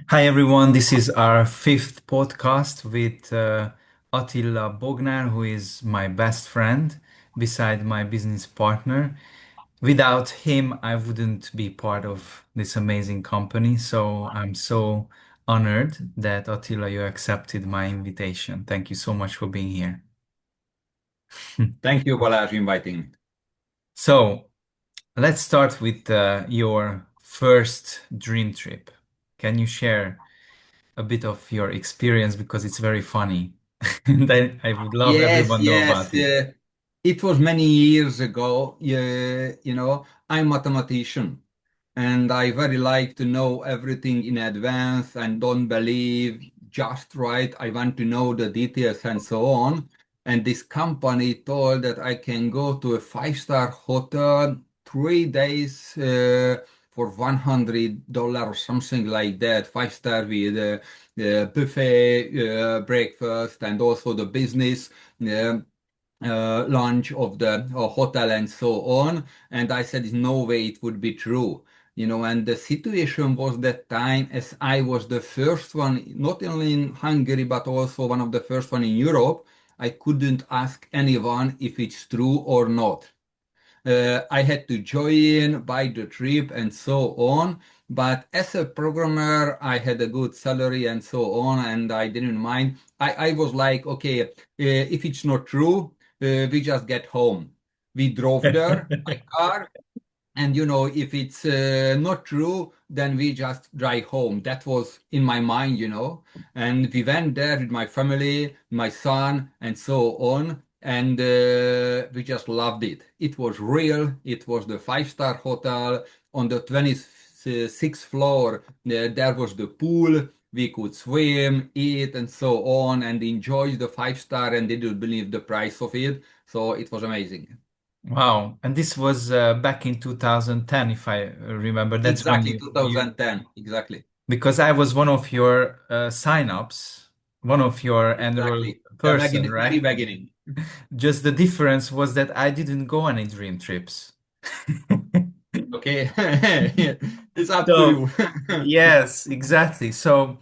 Hi everyone, this is our fifth podcast with Attila Bognár, who is my best friend beside my business partner. Without him, I wouldn't be part of this amazing company. So I'm so honored that Attila, you accepted my invitation. Thank you so much for being here. Thank you, Balazs, for inviting. So let's start with your first dream trip. Can you share a bit of your experience because it's very funny. And I would love Yes, everyone know yes. about it. It was many years ago. I'm mathematician, and I very like to know everything in advance and don't believe just right. I want to know the details and so on. And this company told that I can go to a five-star hotel 3 days for $100 or something like that. Five-star with buffet breakfast and also the business uh, lunch of the hotel and so on. And I said, no way it would be true. And the situation was that time as I was the first one, not only in Hungary, but also one of the first one in Europe, I couldn't ask anyone if it's true or not. I had to join, buy the trip, and so on. But as a programmer, I had a good salary and so on, and I didn't mind. I was like, okay, if it's not true, we just get home. We drove there by car, and if it's not true, then we just drive home. That was in my mind. And we went there with my family, my son, and so on. And we just loved it. It was real. It was the five-star hotel on the 26th floor. There was the pool. We could swim, eat, and so on, and enjoy the five-star and didn't believe the price of it. So it was amazing. Wow. And this was back in 2010, if I remember. That's when Exactly, you, 2010. Exactly. because I was one of your sign-ups, one of your enrolled Exactly. The person, very right? beginning. Just the difference was that I didn't go any dream trips. Okay. It's up to So, you. yes, exactly. So,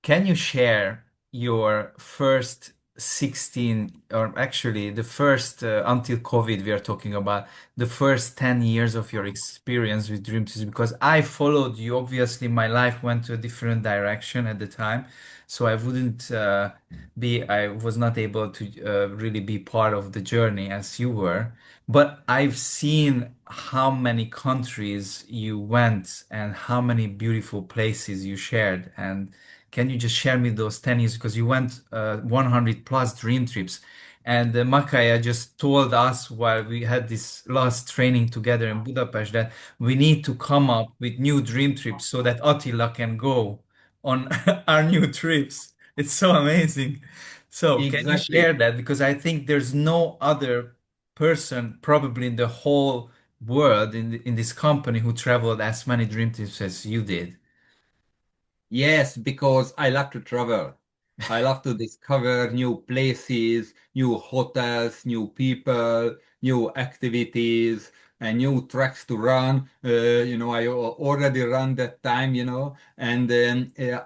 can you share your first 16, or actually the first, until COVID, we are talking about the first 10 years of your experience with DreamTrips? Because I followed you. Obviously, my life went to a different direction at the time. So I wouldn't I was not able to really be part of the journey as you were. But I've seen how many countries you went and how many beautiful places you shared. And can you just share me those 10 years? Because you went 100 plus dream trips. And Makaya just told us while we had this last training together in Budapest that we need to come up with new dream trips so that Attila can go on our new trips. It's so amazing. So, can you share Exactly. that? Because I think there's no other person probably in the whole world in this company who traveled as many dream trips as you did. Yes, because I love to travel. I love to discover new places, new hotels, new people, new activities, and new tracks to run. I already run that time, and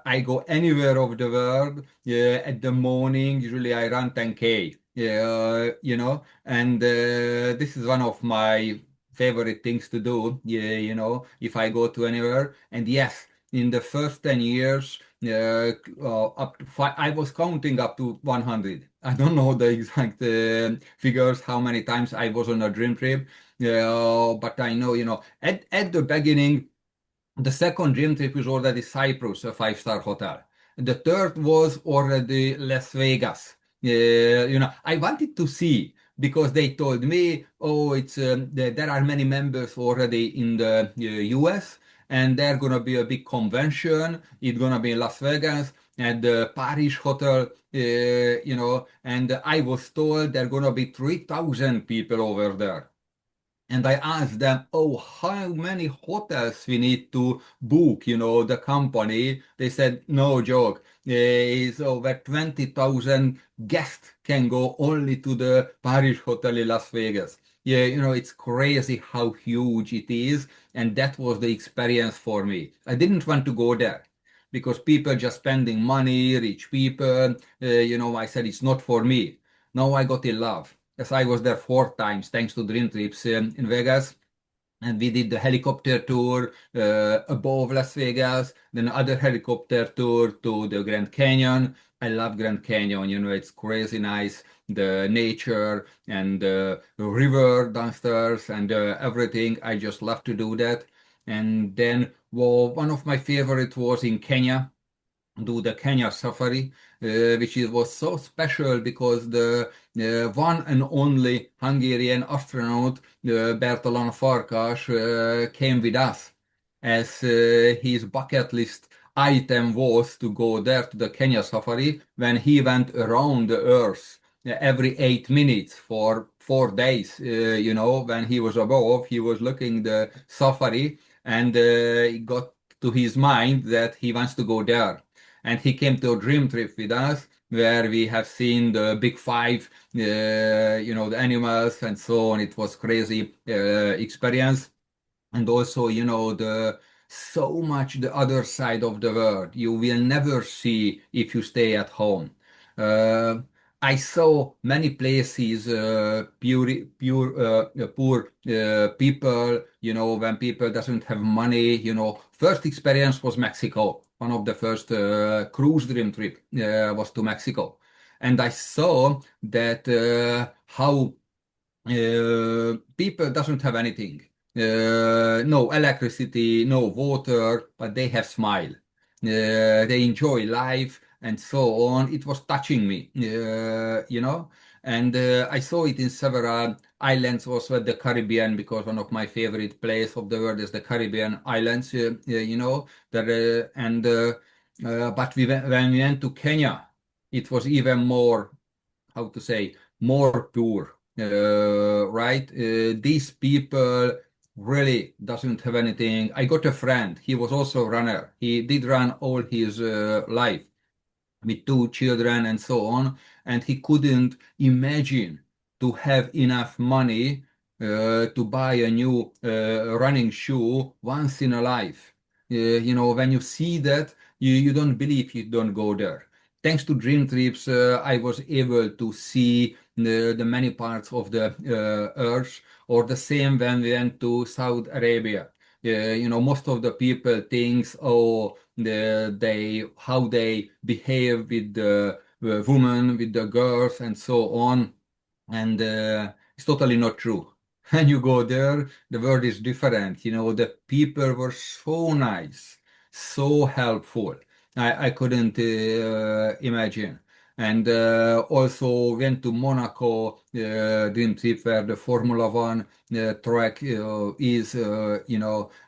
I go anywhere of the world. At the morning, usually I run 10K. And this is one of my favorite things to do. Yeah, if I go to anywhere. And yes, in the first 10 years, up to five, I was counting up to 100. I don't know the exact figures, how many times I was on a dream trip, but I know, at the beginning, the second dream trip was already Cyprus, a five-star hotel. The third was already Las Vegas. I wanted to see because they told me, oh, there are many members already in the US, and there's gonna be a big convention. It's gonna be in Las Vegas at the Paris hotel, and I was told there are gonna be 3,000 people over there. And I asked them, oh, how many hotels we need to book, the company. They said, no joke. It's over 20,000 guests can go only to the Paris Hotel in Las Vegas. Yeah, it's crazy how huge it is. And that was the experience for me. I didn't want to go there because people just spending money, rich people. I said it's not for me. Now I got in love. As I was there 4 times, thanks to DreamTrips in Vegas. And we did the helicopter tour above Las Vegas, then other helicopter tour to the Grand Canyon. I love Grand Canyon, it's crazy nice, the nature and the river downstairs and everything. I just love to do that. And then, well, one of my favorite was in Kenya, do the Kenya safari, was so special because the one and only Hungarian astronaut, Bertalan Farkas, came with us as his bucket list item was to go there to the Kenya safari when he went around the Earth every 8 minutes for 4 days. When he was above, he was looking the safari and it got to his mind that he wants to go there, and he came to a dream trip with us where we have seen the big five, the animals and so on. It was crazy experience. And also, the so much the other side of the world you will never see if you stay at home. Uh, I saw many places, poor people, when people doesn't have money. First experience was Mexico. One of the first cruise dream trip was to Mexico. And I saw that how people doesn't have anything. No electricity, no water, but they have smile. They enjoy life and so on. It was touching me, and I saw it in several islands also at the Caribbean, because one of my favorite places of the world is the Caribbean islands, that, but when we went to Kenya, it was even more, how to say, more pure, right? These people really doesn't have anything. I got a friend. He was also a runner. He did run all his life with 2 children and so on, and he couldn't imagine to have enough money to buy a new running shoe once in a life. When you see that, you don't believe you don't go there. Thanks to Dream Trips, I was able to see the many parts of the earth, or the same when we went to Saudi Arabia. Most of the people thinks, oh, they how they behave with the women, with the girls, and so on, and it's totally not true. When you go there, the world is different. The people were so nice, so helpful. I couldn't imagine. And also went to Monaco, dream trip where the Formula One track is,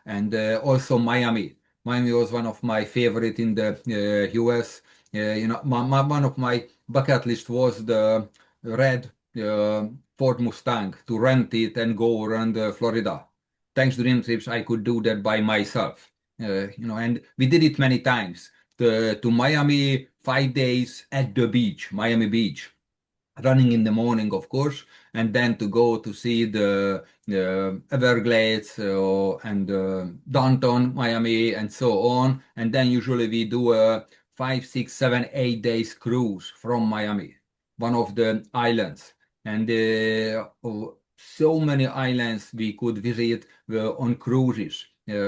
and also Miami. Miami was one of my favorite in the US. One of my bucket list was the red Ford Mustang, to rent it and go around Florida. Thanks to Dream Trips, I could do that by myself. And we did it many times. To Miami, 5 days at the beach, Miami Beach, running in the morning, of course, and then to go to see the Everglades and downtown Miami and so on. And then usually we do a 5, 6, 7, 8 days cruise from Miami, one of the islands. And so many islands we could visit on cruises.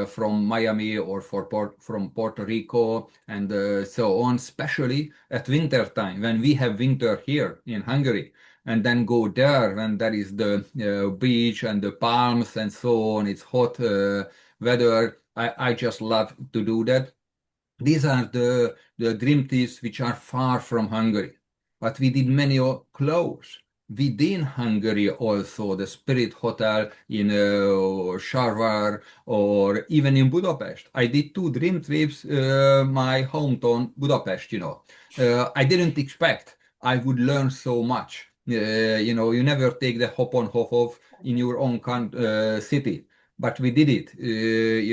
From Miami or from Puerto Rico and so on, especially at winter time when we have winter here in Hungary, and then go there when there is the beach and the palms and so on. It's hot weather. I just love to do that. These are the dream trips which are far from Hungary, but we did many close. Within Hungary also, the Spirit Hotel in Sarvar, or even in Budapest. I did 2 dream trips, my hometown, Budapest, I didn't expect I would learn so much. You never take the hop on hop off in your own city, but we did it.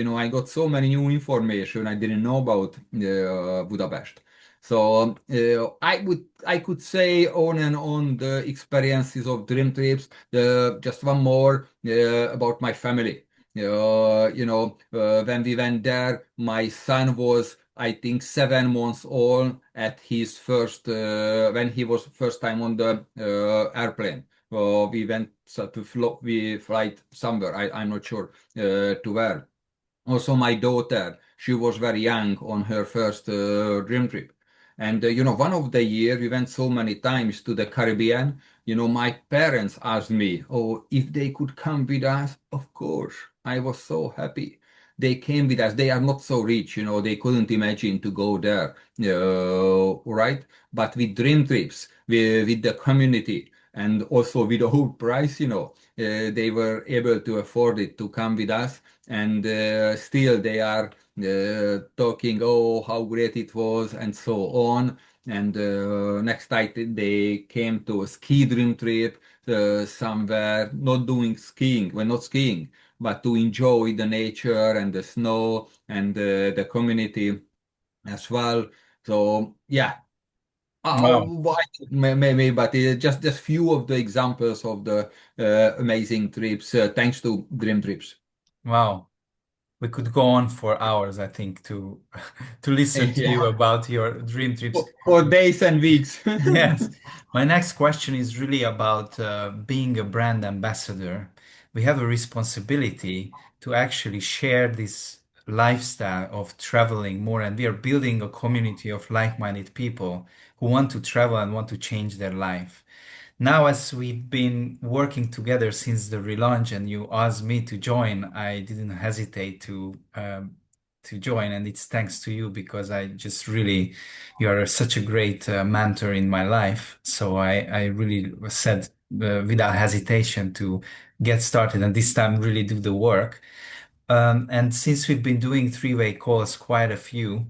I got so many new information I didn't know about Budapest. So I could say on and on the experiences of dream trips. Just one more about my family. When we went there, my son was I think 7 months old at his first when he was first time on the airplane. We went we flight somewhere. I'm not sure to where. Also, my daughter, she was very young on her first dream trip. And, one of the year we went so many times to the Caribbean. My parents asked me, oh, if they could come with us. Of course, I was so happy. They came with us. They are not so rich, they couldn't imagine to go there, right? But with dream trips, with the community, and also with the whole price, they were able to afford it to come with us, and still they are talking, oh, how great it was, and so on. And next night they came to a ski dream trip somewhere, not doing skiing, well, not skiing, but to enjoy the nature and the snow and the community as well. So yeah, Wow. why maybe, but just few of the examples of the amazing trips thanks to Dream Trips. Wow. We could go on for hours, I think, to to listen to you Yeah, about your dream trips. for days and weeks. Yes. My next question is really about being a brand ambassador. We have a responsibility to actually share this lifestyle of traveling more, and we are building a community of like-minded people who want to travel and want to change their life. Now, as we've been working together since the relaunch and you asked me to join, I didn't hesitate to join, and it's thanks to you because I just really you are such a great mentor in my life. So I really said without hesitation to get started and this time really do the work. And since we've been doing three-way calls, quite a few.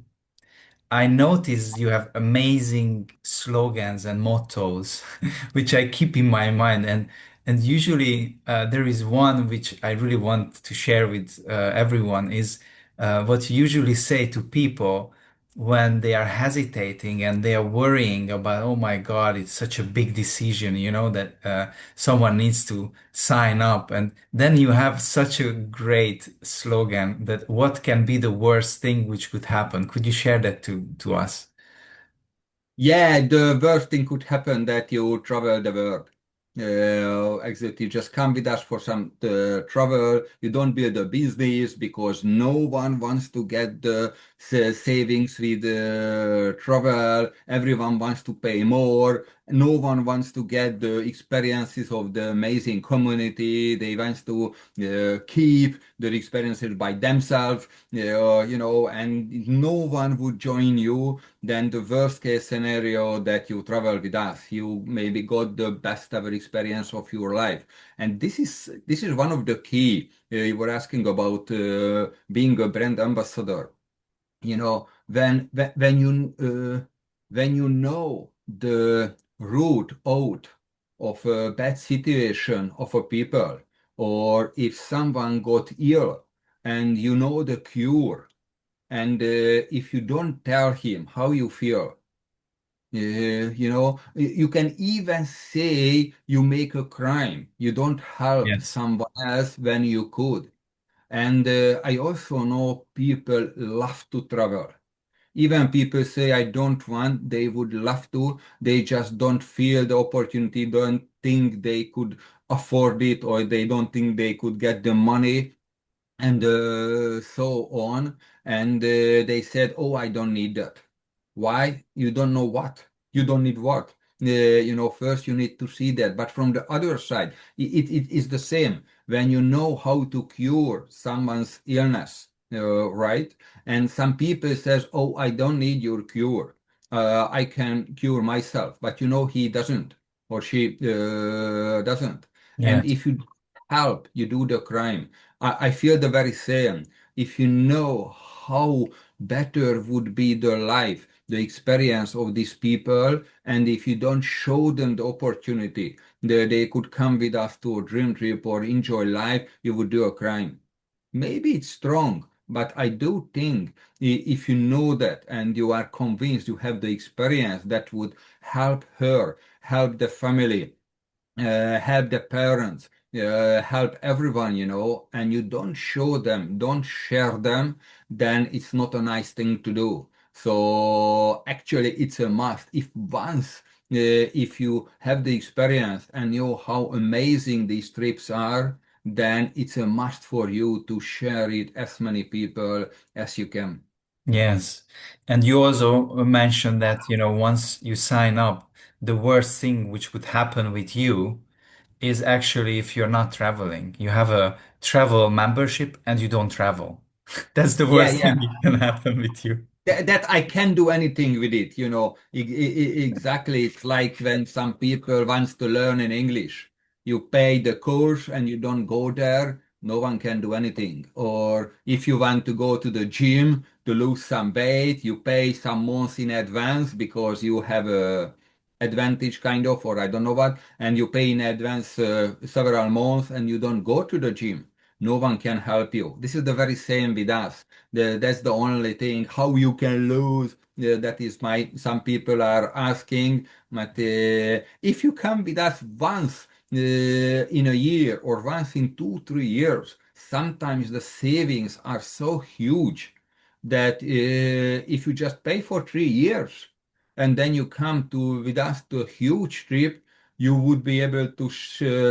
I noticed you have amazing slogans and mottos, which I keep in my mind. And usually there is one which I really want to share with everyone is what you usually say to people when they are hesitating and they are worrying about, oh my God, it's such a big decision, that someone needs to sign up. And then you have such a great slogan that what can be the worst thing which could happen? Could you share that to us? Yeah, the worst thing could happen that you travel the world. Exactly. Just come with us for some travel. You don't build a business because no one wants to get the savings with travel. Everyone wants to pay more. No one wants to get the experiences of the amazing community. They want to keep their experiences by themselves, and no one would join you. Then the worst case scenario that you travel with us, you maybe got the best ever experience of your life. And this is one of the key. You were asking about being a brand ambassador. When you know the root out of a bad situation of a people, or if someone got ill and you know the cure, and if you don't tell him how you feel, you can even say you make a crime. You don't help Yes. someone else when you could. And I also know people love to travel. Even people say, I don't want, they would love to. They just don't feel the opportunity, don't think they could afford it, or they don't think they could get the money, and so on. And they said, oh, I don't need that. Why? You don't know what. You don't need what. First you need to see that. But from the other side, it is the same. When you know how to cure someone's illness, right? And some people says, oh, I don't need your cure. I can cure myself. But he doesn't, or she doesn't. And Yes. if you help, you do the crime. I feel the very same. If you know how better would be the life, the experience of these people, and if you don't show them the opportunity that they could come with us to a dream trip or enjoy life, you would do a crime. Maybe it's strong, but I do think if you know that and you are convinced you have the experience that would help her, help the family, help the parents, help everyone, and you don't show them, don't share them, then it's not a nice thing to do. So actually, it's a must. If you have the experience and know how amazing these trips are, then it's a must for you to share it as many people as you can. Yes. And you also mentioned that, once you sign up, the worst thing which would happen with you is actually if you're not traveling. You have a travel membership and you don't travel. That's the Yeah, worst yeah. thing that can happen with you. That I can do anything with it, you know. Exactly. It's like when some people wants to learn in English. You pay the course and you don't go there, no one can do anything. Or if you want to go to the gym to lose some weight, you pay some months in advance because you have a advantage kind of, or I don't know what, and you pay in advance several months and you don't go to the gym. No one can help you. This is the very same with us. That's the only thing. How you can lose? That is my. Some people are asking, but if you come with us once in a year or once in 2, 3 years, sometimes the savings are so huge that if you just pay for 3 years and then you come to with us to a huge trip, you would be able to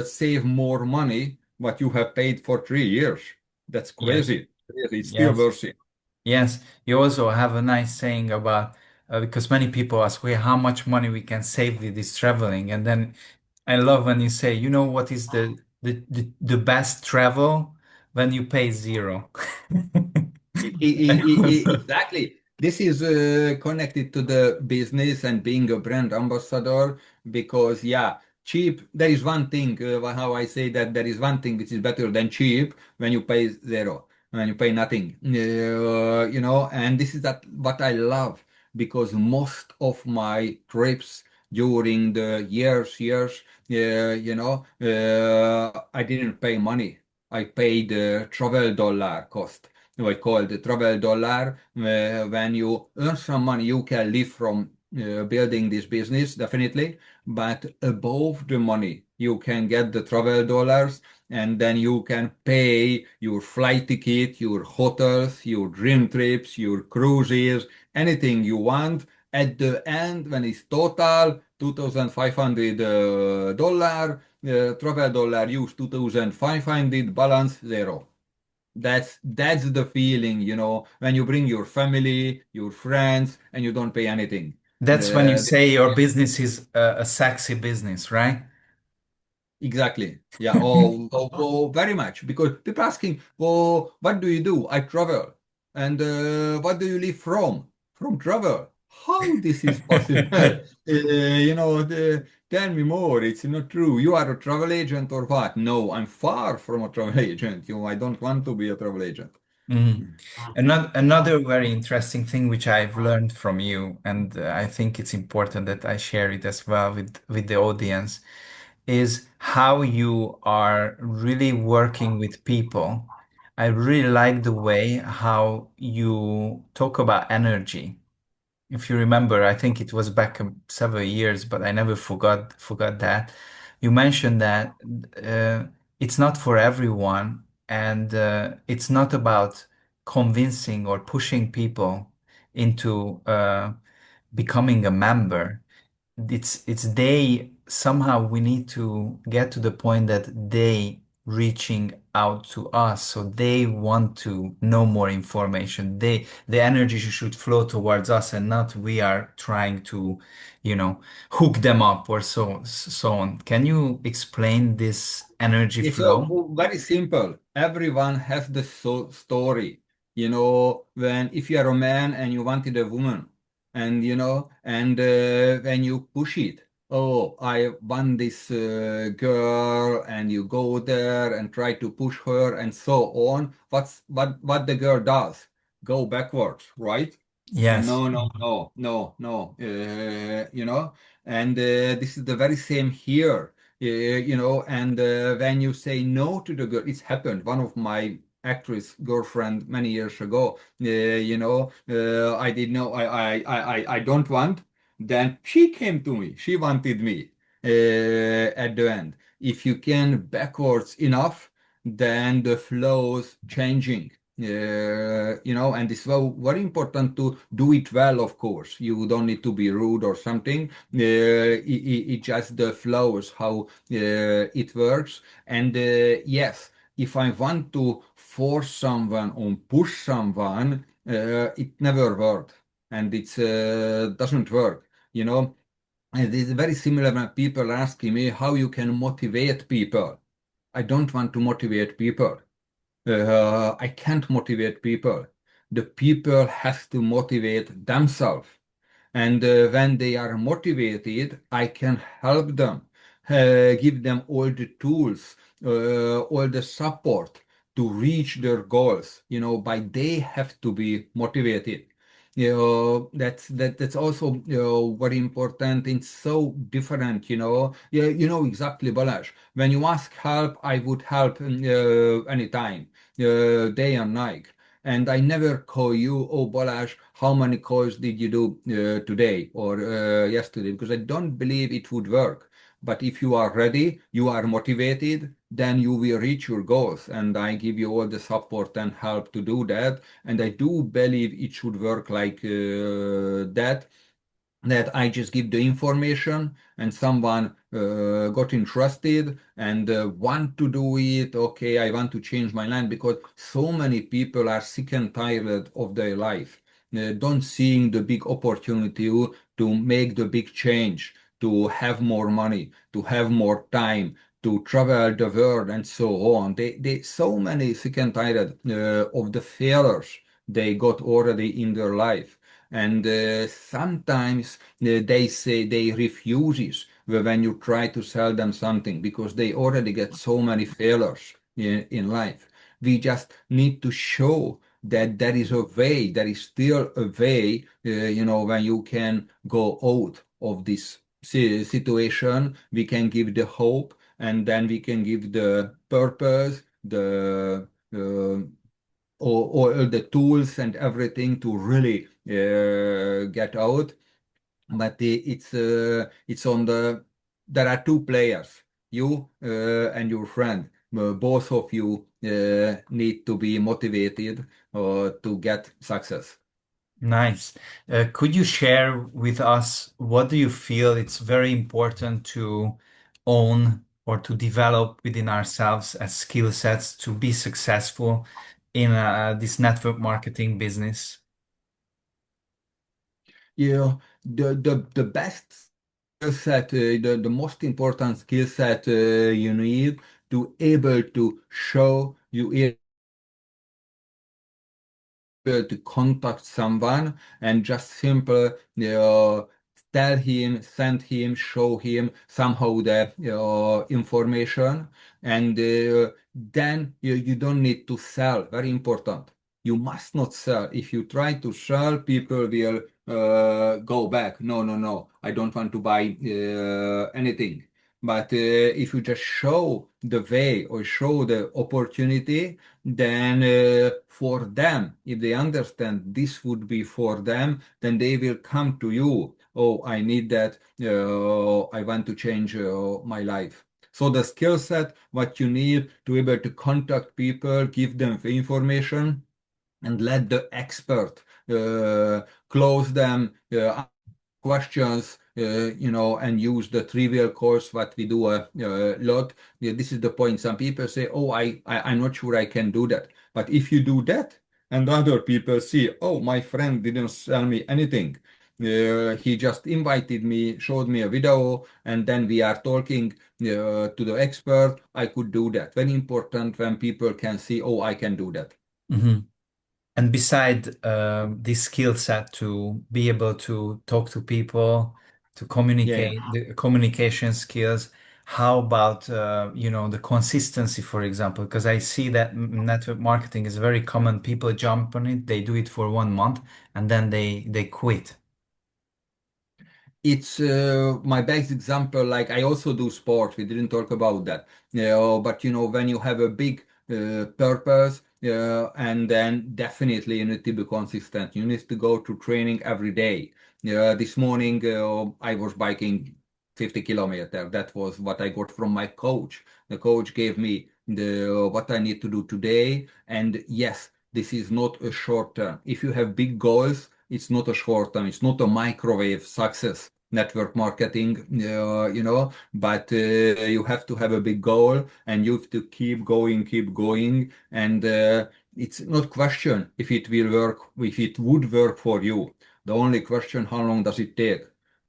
save more money what you have paid for 3 years. That's Yes. crazy. It's still Yes. worth it. Yes. You also have a nice saying about, because many people ask, well, how much money we can save with this traveling. And then I love when you say, what is the best travel when you pay zero. Exactly. This is connected to the business and being a brand ambassador because, yeah, cheap. There is one thing, how I say that there is one thing which is better than cheap when you pay zero, when you pay nothing. And this is that what I love because most of my trips during the years, I didn't pay money. I paid travel dollar cost what called the travel dollar. When you earn some money, you can live from building this business, definitely. But above the money, you can get the travel dollars, and then you can pay your flight ticket, your hotels, your dream trips, your cruises, anything you want. At the end, when it's total, $2,500 dollar, travel dollar use 2,500, balance zero. That's the feeling, when you bring your family, your friends, and you don't pay anything. That's when you Uh, say your business is a sexy business, right? exactly. Yeah. Oh, very much. Because people asking, "Oh, what do you do?" I travel. And what do you live from? From travel. How this is possible? Tell me more. It's not true. You are a travel agent or what? No, I'm far from a travel agent. I don't want to be a travel agent. Mhm. Another very interesting thing which I've learned from you, and I think it's important that I share it as well with the audience, is how you are really working with people. I really like the way how you talk about energy. If you remember, I think it was back several years, but I never forgot that. You mentioned that it's not for everyone, and it's not about convincing or pushing people into becoming a member. It's they somehow we need to get to the point that they reaching out to us, so they want to know more information. The energy should flow towards us and not we are trying to hook them up or so on. Can you explain this energy It's flow? very simple. Everyone has the story. When if you are a man and you wanted a woman, and when you push it, oh, I want this girl, and you go there and try to push her and so on. What the girl does? Go backwards, right? Yes. No, no, no, no, no. And this is the very same here. And when you say no to the girl, it's happened. One of my actress girlfriend many years ago. I did know I don't want. Then she came to me. She wanted me at the end. If you can backwards enough, then the flow's changing. And it's very important to do it well, of course. You don't need to be rude or something. It just flows how it works. And yes, if I want to force someone or push someone, it never worked, and it doesn't work. And it's very similar when people asking me how you can motivate people. I don't want to motivate people. I can't motivate people. The people has to motivate themselves. And when they are motivated, I can help them, give them all the tools, all the support to reach their goals. But they have to be motivated. That's also very important. It's so different. Yeah, exactly, Balazs. When you ask help, I would help anytime, day and night. And I never call you, oh, Balazs, how many calls did you do today or yesterday? Because I don't believe it would work. But if you are ready, you are motivated, then you will reach your goals. And I give you all the support and help to do that. And I do believe it should work like that I just give the information and someone got interested and want to do it. Okay, I want to change my life because so many people are sick and tired of their life, don't seeing the big opportunity to make the big change, to have more money, to have more time, to travel the world and so on. They so many sick and tired of the failures they got already in their life. And sometimes they say they refuses when you try to sell them something because they already get so many failures in life. We just need to show that there is a way, there is still a way, when you can go out of this situation. We can give the hope, and then we can give the purpose, the or the tools and everything to really get out. But it's on there are two players, you and your friend. Both of you need to be motivated to get success. Nice. Could you share with us what do you feel it's very important to own or to develop within ourselves as skill sets to be successful in this network marketing business? Yeah, the best skill set, the most important skill set you need to able to show you to contact someone and just simple tell him, send him, show him somehow the information, and then you don't need to sell. Very important. You must not sell. If you try to sell, people will go back. No, no, no. I don't want to buy anything. But if you just show the way or show the opportunity, then for them, if they understand this would be for them, then they will come to you. Oh, I need that. I want to change my life. So the skill set, what you need to be able to contact people, give them the information, and let the expert close them, questions, and use the trivial course what we do a lot. Yeah, this is the point. Some people say, "Oh, I'm not sure I can do that." But if you do that, and other people see, "Oh, my friend didn't sell me anything. He just invited me, showed me a video, and then we are talking to the expert. I could do that." Very important when people can see, "Oh, I can do that." Mhm. And beside this skill set to be able to talk to people, to Yeah, yeah. communicate, the communication skills, how about the consistency, for example? Because I see that network marketing is very common. People jump on it, they do it for 1 month, and then they quit. It's my best example. Like I also do sport. We didn't talk about that. But when you have a big purpose, and then definitely you need to be consistent. You need to go to training every day. This morning I was biking 50 kilometers. That was what I got from my coach. The coach gave me the what I need to do today, and yes. This is not a short term. If you have big goals, it's not a short term. It's not a microwave success. Network marketing, but you have to have a big goal and you have to keep going, and it's not question if it will work, if it would work for you. The only question, how long does it take?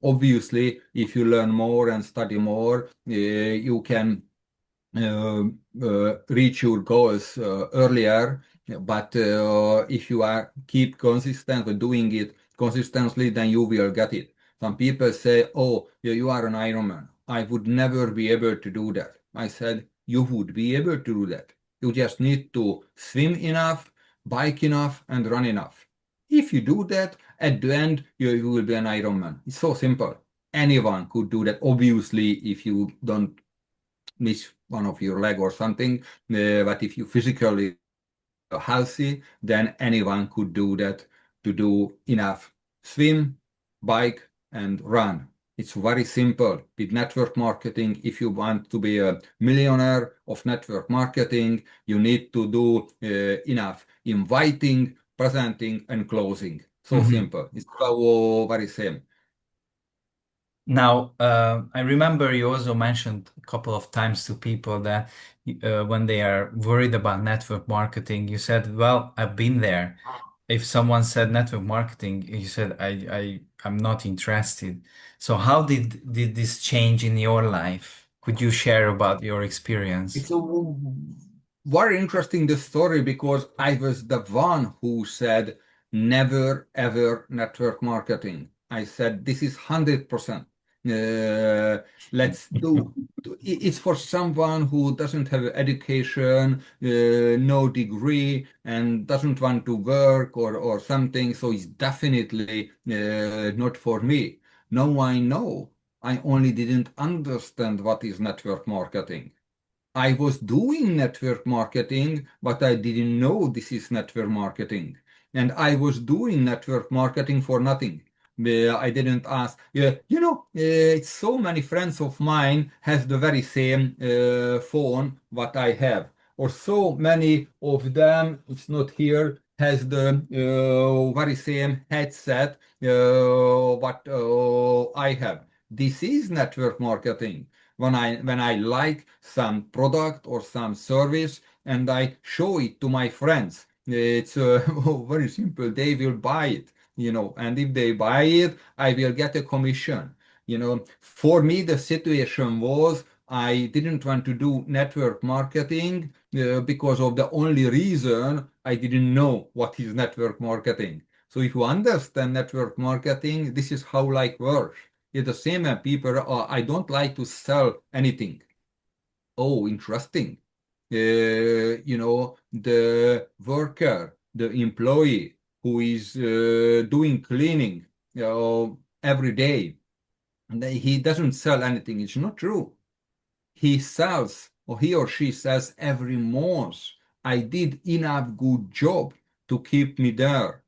Obviously, if you learn more and study more, you can uh, reach your goals earlier. But if you are keep consistent with doing it consistently, then you will get it. Some people say, "Oh, you are an Ironman. I would never be able to do that." I said, "You would be able to do that. You just need to swim enough, bike enough, and run enough. If you do that, at the end, you will be an Ironman. It's so simple. Anyone could do that. Obviously, if you don't miss one of your leg or something. But if you physically healthy, then anyone could do that to do enough swim, bike, and run. It's very simple with network marketing. If you want to be a millionaire of network marketing, you need to do enough inviting, presenting, and closing. So Mhm. simple. It's so very same. Now, I remember you also mentioned a couple of times to people that when they are worried about network marketing, you said, "Well, I've been there." If someone said network marketing, you said, I'm not interested." So, how did this change in your life? Could you share about your experience? It's a very interesting the story because I was the one who said never ever network marketing. I said this is 100%. Uh, let's do. It's for someone who doesn't have education, no degree, and doesn't want to work or something. So it's definitely not for me. Now I know. I only didn't understand what is network marketing. I was doing network marketing, but I didn't know this is network marketing. And I was doing network marketing for nothing. I didn't ask. Yeah, it's so many friends of mine has the very same phone what I have, or so many of them. It's not here. Has the very same headset what I have. This is network marketing when I like some product or some service and I show it to my friends. It's very simple. They will buy it, and if they buy it, I will get a commission. For me, the situation was I didn't want to do network marketing because of the only reason I didn't know what is network marketing. So if you understand network marketing, this is how like works. It's the same people, I don't like to sell anything. Oh, interesting. The worker, the employee who is doing cleaning, every day, and he doesn't sell anything. It's not true. He sells, or he or she says every month, I did enough good job to keep me there.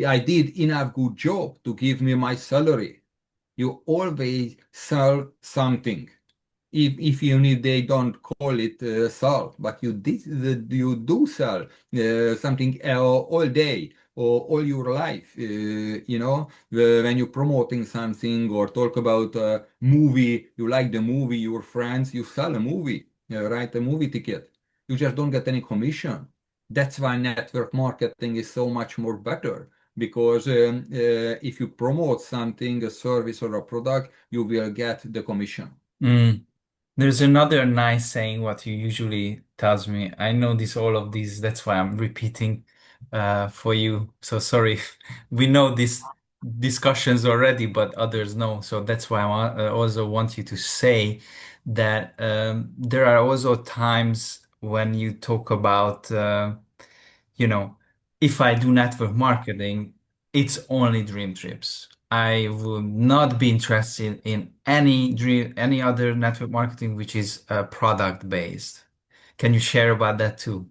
I did enough good job to give me my salary. You always sell something. If you need, they don't call it sell, but you do sell something all day or all your life. When you're promoting something or talk about a movie, you like the movie, your friends, you sell a movie, write a movie ticket. You just don't get any commission. That's why network marketing is so much more better because if you promote something, a service or a product, you will get the commission. Mm. There's another nice saying what you usually tells me. I know this all of these, that's why I'm repeating for you. So sorry. We know these discussions already, but others know. So that's why I also want you to say that there are also times when you talk about you know, if I do network marketing, it's only dream trips. I would not be interested in any other network marketing which is product based. Can you share about that too?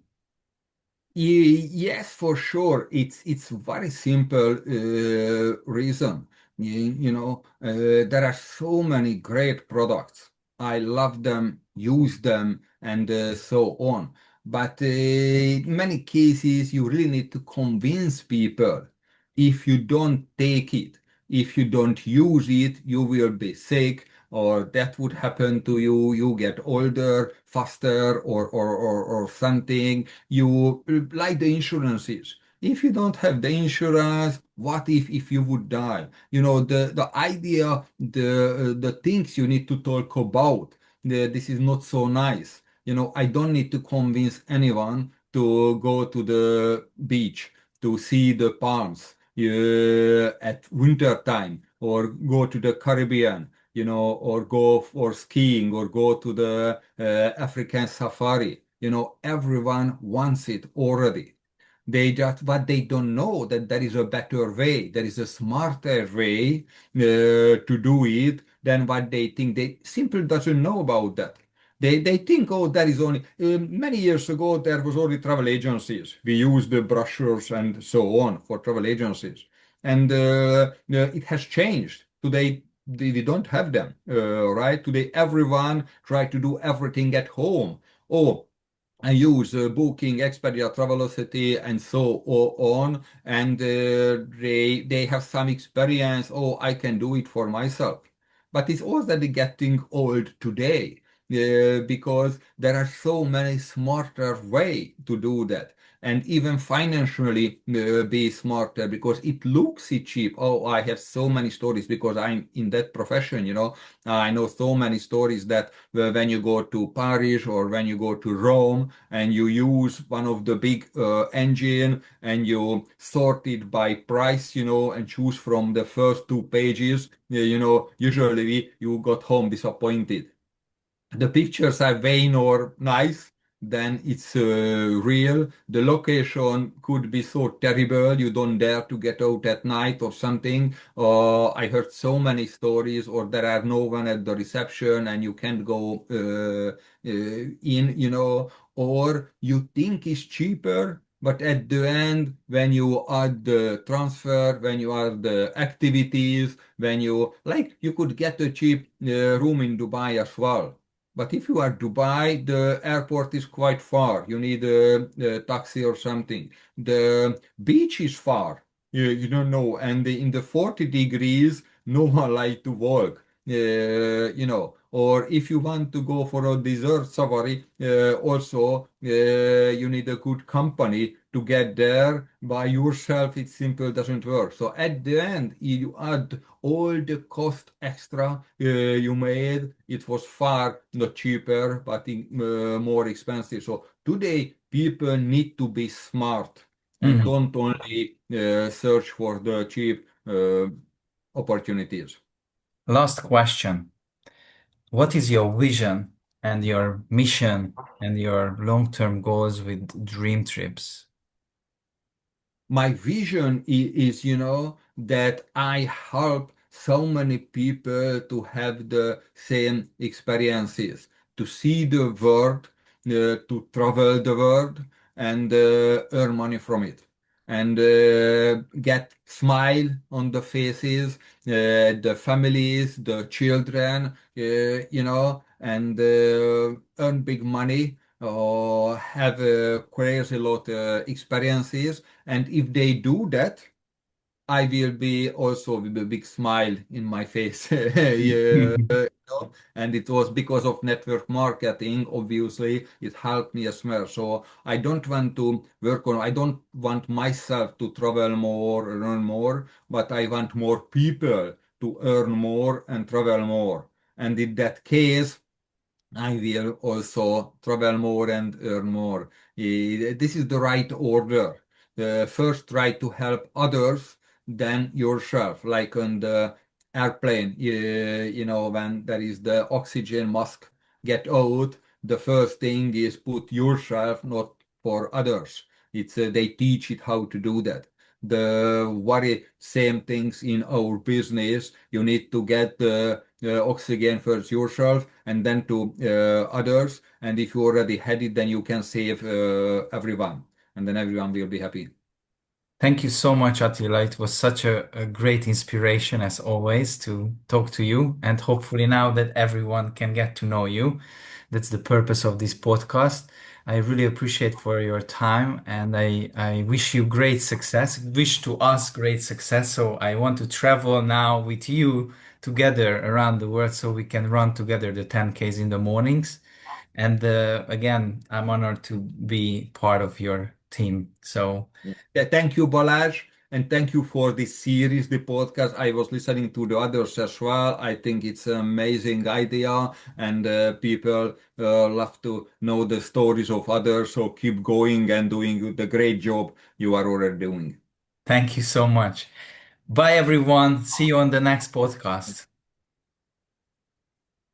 Yes, for sure. It's very simple reason. There are so many great products. I love them, use them, and so on. But in many cases, you really need to convince people. If you don't take it, if you don't use it, you will be sick, or that would happen to you. You get older faster, or something. You like the insurances. If you don't have the insurance, what if you would die? The idea, the things you need to talk about. This is not so nice. I don't need to convince anyone to go to the beach to see the palms at winter time, or go to the Caribbean, or go for skiing, or go to the African safari. Everyone wants it already. But they don't know that there is a better way, there is a smarter way to do it than what they think. They simply doesn't know about that. They think, oh, there is only many years ago there was only travel agencies. We used the brochures and so on for travel agencies, and it has changed. Today we don't have them, right? Today everyone try to do everything at home. Oh, I use Booking, Expedia, Travelocity, and so on, and they have some experience. Oh, I can do it for myself, but it's already getting old today because there are so many smarter way to do that, and even financially be smarter because it looks it cheap. Oh, I have so many stories because I'm in that profession. I know so many stories that when you go to Paris or when you go to Rome and you use one of the big engine and you sort it by price, and choose from the first two pages, usually you got home disappointed. The pictures are vain or nice, then it's real. The location could be so terrible you don't dare to get out at night or something. I heard so many stories, or there are no one at the reception and you can't go in, or you think it's cheaper. But at the end, when you add the transfer, when you add the activities, when you could get a cheap room in Dubai as well. But if you are Dubai, the airport is quite far. You need a taxi or something. The beach is far. You don't know. And in the 40 degrees, no one like to walk. Or if you want to go for a desert safari, also you need a good company to get there. By yourself, it simply doesn't work. So at the end, you add all the cost extra you made, it was far not cheaper, but more expensive. So today, people need to be smart and Mhm. don't only search for the cheap opportunities. Last question. What is your vision and your mission and your long-term goals with Dream Trips? My vision is, that I help so many people to have the same experiences, to see the world, to travel the world, and earn money from it, and get smile on the faces, the families, the children, and earn big money or have a crazy lot experiences. And if they do that, I will be also with a big smile in my face. Yeah, and it was because of network marketing, obviously, it helped me as well. So I don't want myself to travel more, earn more, but I want more people to earn more and travel more. And in that case, I will also travel more and earn more. This is the right order. First, try to help others, then yourself. Like on the airplane, when there is the oxygen mask get out, the first thing is put yourself, not for others. They teach it how to do that. The very same things in our business. You need to get the oxygen first yourself and then to others. And if you already had it, then you can save everyone, and then everyone will be happy. Thank you so much, Attila. It was such a great inspiration, as always, to talk to you. And hopefully, now that everyone can get to know you, that's the purpose of this podcast. I really appreciate for your time and I wish you great success, wish to us great success. So I want to travel now with you together around the world so we can run together the 10Ks in the mornings. And again, I'm honored to be part of your team. So Yeah, thank you, Balazs, and thank you for this series, the podcast. I was listening to the others as well. I think it's an amazing idea, and people love to know the stories of others. So keep going and doing the great job you are already doing. thank you so much. Bye, everyone. See you on the next podcast.